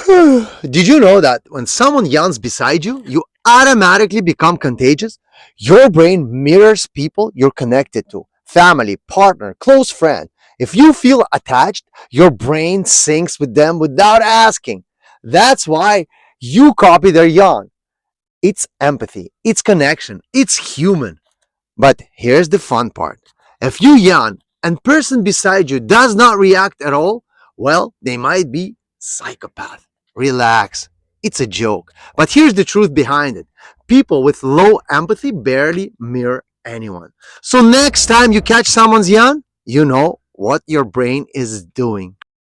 Did you know that when someone yawns beside you, you automatically become contagious? Your brain mirrors people you're connected to family, partner, close friend. If you feel attached, your brain syncs with them without asking. That's why you copy their yawn. It's empathy, it's connection, it's human. But here's the fun part. If you yawn and person beside you does not react at all, well, they might be psychopath. Relax. It's a joke. But here's the truth behind it. People with low empathy barely mirror anyone. So next time you catch someone's yawn, you know what your brain is doing.